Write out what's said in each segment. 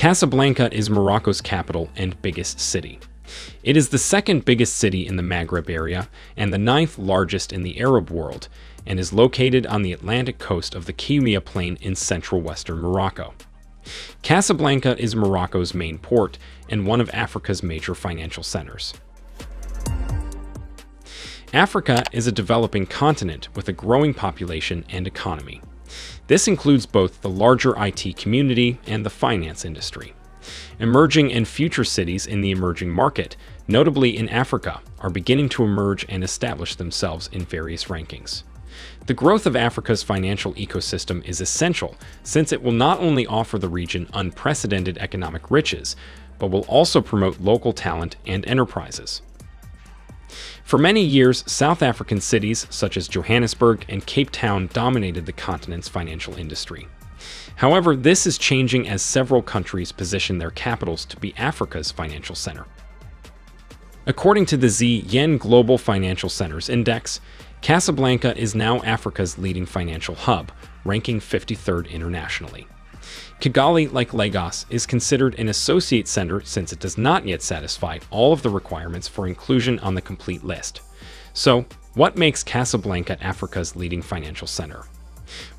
Casablanca is Morocco's capital and biggest city. It is the second biggest city in the Maghreb area and the ninth largest in the Arab world, and is located on the Atlantic coast of the Kemia Plain in central western Morocco. Casablanca is Morocco's main port and one of Africa's major financial centers. Africa is a developing continent with a growing population and economy. This includes both the larger IT community and the finance industry. Emerging and future cities in the emerging market, notably in Africa, are beginning to emerge and establish themselves in various rankings. The growth of Africa's financial ecosystem is essential, since it will not only offer the region unprecedented economic riches, but will also promote local talent and enterprises. For many years, South African cities such as Johannesburg and Cape Town dominated the continent's financial industry. However, this is changing as several countries position their capitals to be Africa's financial center. According to the ZN Global Financial Centers Index, Casablanca is now Africa's leading financial hub, ranking 53rd internationally. Kigali, like Lagos, is considered an associate center since it does not yet satisfy all of the requirements for inclusion on the complete list. So, what makes Casablanca Africa's leading financial center?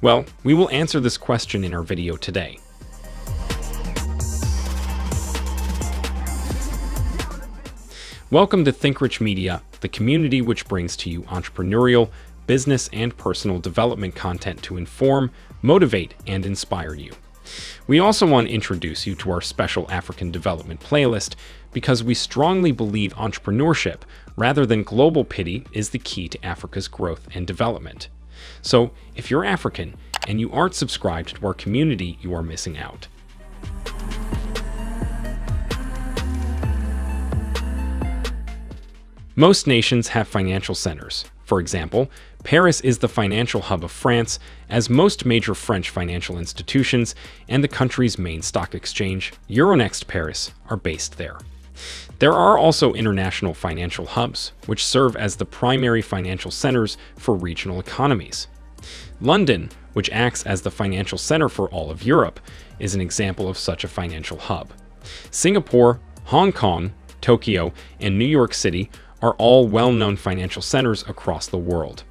Well, we will answer this question in our video today. Welcome to Think Rich Media, the community which brings to you entrepreneurial, business, and personal development content to inform, motivate, and inspire you. We also want to introduce you to our special African development playlist because we strongly believe entrepreneurship, rather than global pity, is the key to Africa's growth and development. So, if you're African and you aren't subscribed to our community, you are missing out. Most nations have financial centers. For example, Paris is the financial hub of France, as most major French financial institutions and the country's main stock exchange, Euronext Paris, are based there. There are also international financial hubs, which serve as the primary financial centers for regional economies. London, which acts as the financial center for all of Europe, is an example of such a financial hub. Singapore, Hong Kong, Tokyo, and New York City are all well-known financial centers across the world.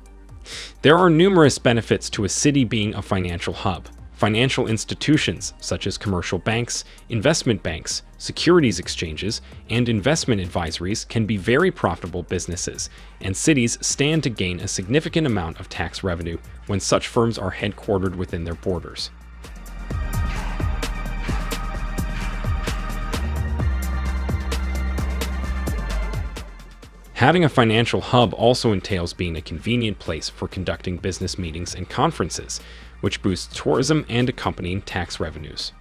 There are numerous benefits to a city being a financial hub. Financial institutions such as commercial banks, investment banks, securities exchanges, and investment advisories can be very profitable businesses, and cities stand to gain a significant amount of tax revenue when such firms are headquartered within their borders. Having a financial hub also entails being a convenient place for conducting business meetings and conferences, which boosts tourism and accompanying tax revenues.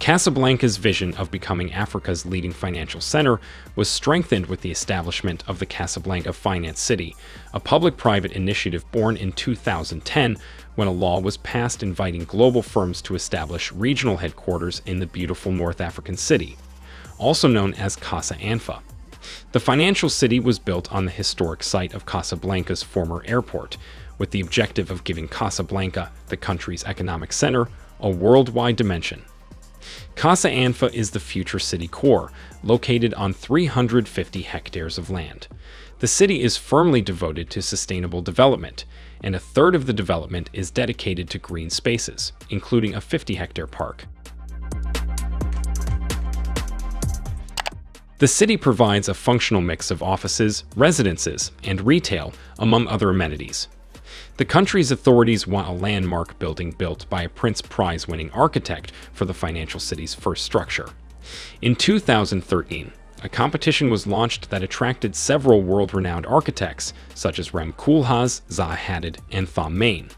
Casablanca's vision of becoming Africa's leading financial center was strengthened with the establishment of the Casablanca Finance City, a public-private initiative born in 2010 when a law was passed inviting global firms to establish regional headquarters in the beautiful North African city, also known as Casablanca. The financial city was built on the historic site of Casablanca's former airport, with the objective of giving Casablanca, the country's economic center, a worldwide dimension. Casablanca is the future city core, located on 350 hectares of land. The city is firmly devoted to sustainable development, and a third of the development is dedicated to green spaces, including a 50-hectare park. The city provides a functional mix of offices, residences, and retail, among other amenities. The country's authorities want a landmark building built by a Prince Prize-winning architect for the financial city's first structure. In 2013, a competition was launched that attracted several world-renowned architects, such as Rem Koolhaas, Zaha Hadid, and Thom Mayne.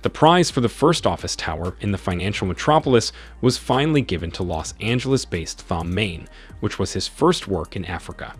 The prize for the first office tower in the financial metropolis was finally given to Los Angeles-based Thom Mayne, which was his first work in Africa.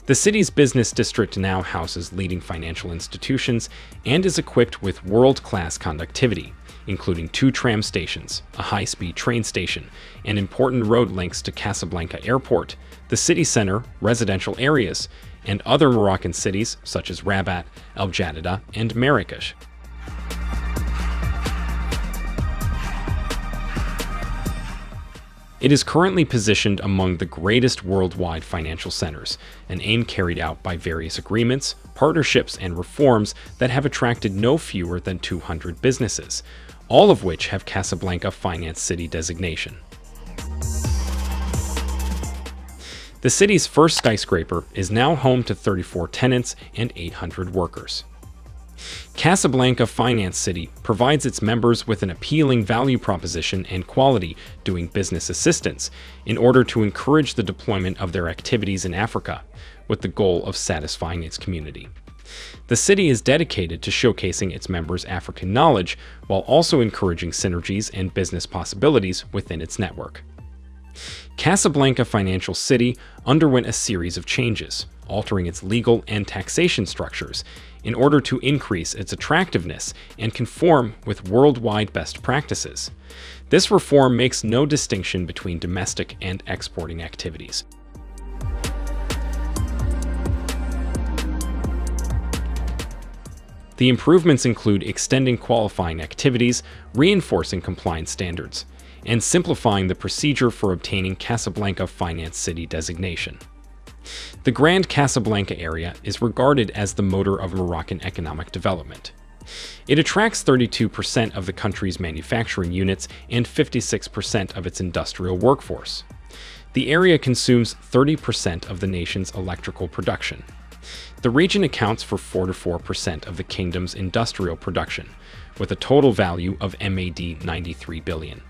The city's business district now houses leading financial institutions and is equipped with world-class conductivity, including 2 tram stations, a high-speed train station, and important road links to Casablanca Airport, the city center, residential areas, and other Moroccan cities such as Rabat, El Jadida, and Marrakesh. It is currently positioned among the greatest worldwide financial centers, an aim carried out by various agreements, partnerships, and reforms that have attracted no fewer than 200 businesses, all of which have Casablanca Finance City designation. The city's first skyscraper is now home to 34 tenants and 800 workers. Casablanca Finance City provides its members with an appealing value proposition and quality doing business assistance in order to encourage the deployment of their activities in Africa, with the goal of satisfying its community. The city is dedicated to showcasing its members' African knowledge while also encouraging synergies and business possibilities within its network. Casablanca Financial City underwent a series of changes, altering its legal and taxation structures in order to increase its attractiveness and conform with worldwide best practices. This reform makes no distinction between domestic and exporting activities. The improvements include extending qualifying activities, reinforcing compliance standards, and simplifying the procedure for obtaining Casablanca Finance City designation. The Grand Casablanca area is regarded as the motor of Moroccan economic development. It attracts 32% of the country's manufacturing units and 56% of its industrial workforce. The area consumes 30% of the nation's electrical production. The region accounts for 44% of the kingdom's industrial production, with a total value of MAD 93 billion.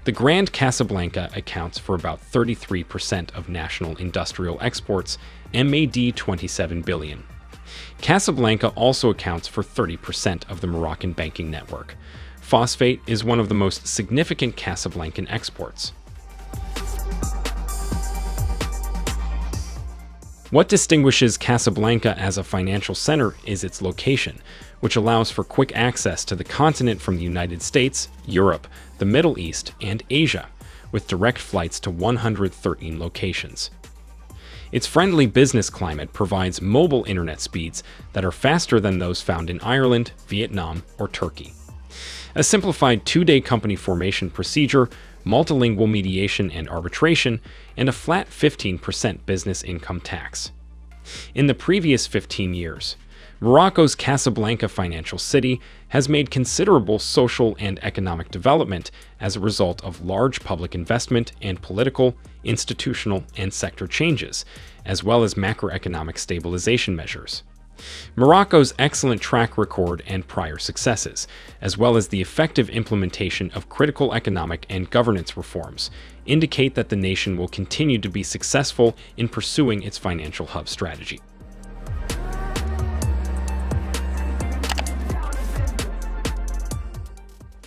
The Grand Casablanca accounts for about 33% of national industrial exports, MAD 27 billion. Casablanca also accounts for 30% of the Moroccan banking network. Phosphate is one of the most significant Casablancan exports. What distinguishes Casablanca as a financial center is its location, which allows for quick access to the continent from the United States, Europe, the Middle East, and Asia, with direct flights to 113 locations. Its friendly business climate provides mobile internet speeds that are faster than those found in Ireland, Vietnam, or Turkey. A simplified two-day company formation procedure, multilingual mediation and arbitration, and a flat 15% business income tax. In the previous 15 years, Morocco's Casablanca Financial City has made considerable social and economic development as a result of large public investment and political, institutional, and sector changes, as well as macroeconomic stabilization measures. Morocco's excellent track record and prior successes, as well as the effective implementation of critical economic and governance reforms, indicate that the nation will continue to be successful in pursuing its financial hub strategy.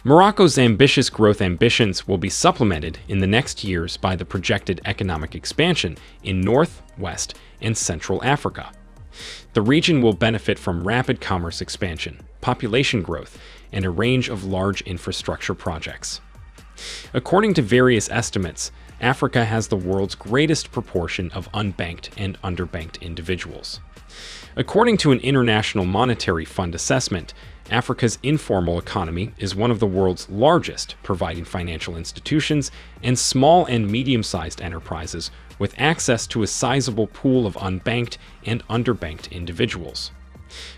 Morocco's ambitious growth ambitions will be supplemented in the next years by the projected economic expansion in North, West, and Central Africa. The region will benefit from rapid commerce expansion, population growth, and a range of large infrastructure projects. According to various estimates, Africa has the world's greatest proportion of unbanked and underbanked individuals. According to an International Monetary Fund assessment, Africa's informal economy is one of the world's largest, providing financial institutions and small and medium-sized enterprises with access to a sizable pool of unbanked and underbanked individuals.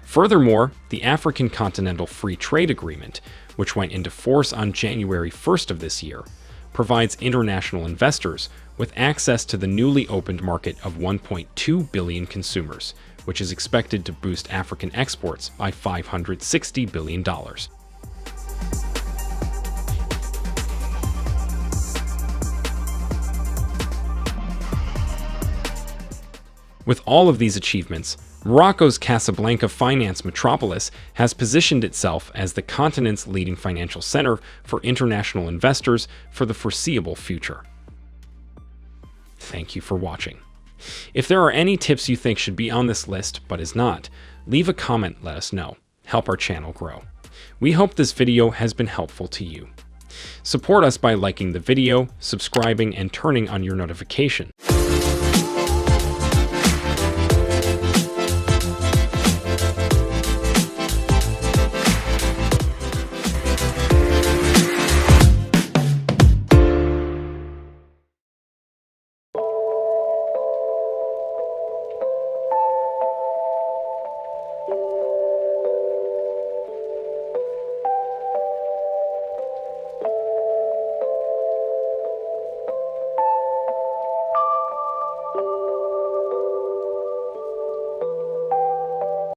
Furthermore, the African Continental Free Trade Agreement, which went into force on January 1st of this year, provides international investors with access to the newly opened market of 1.2 billion consumers, which is expected to boost African exports by $560 billion. With all of these achievements, Morocco's Casablanca finance metropolis has positioned itself as the continent's leading financial center for international investors for the foreseeable future. Thank you for watching. If there are any tips you think should be on this list but is not, leave a comment, let us know. Help our channel grow. We hope this video has been helpful to you. Support us by liking the video, subscribing, and turning on your notification.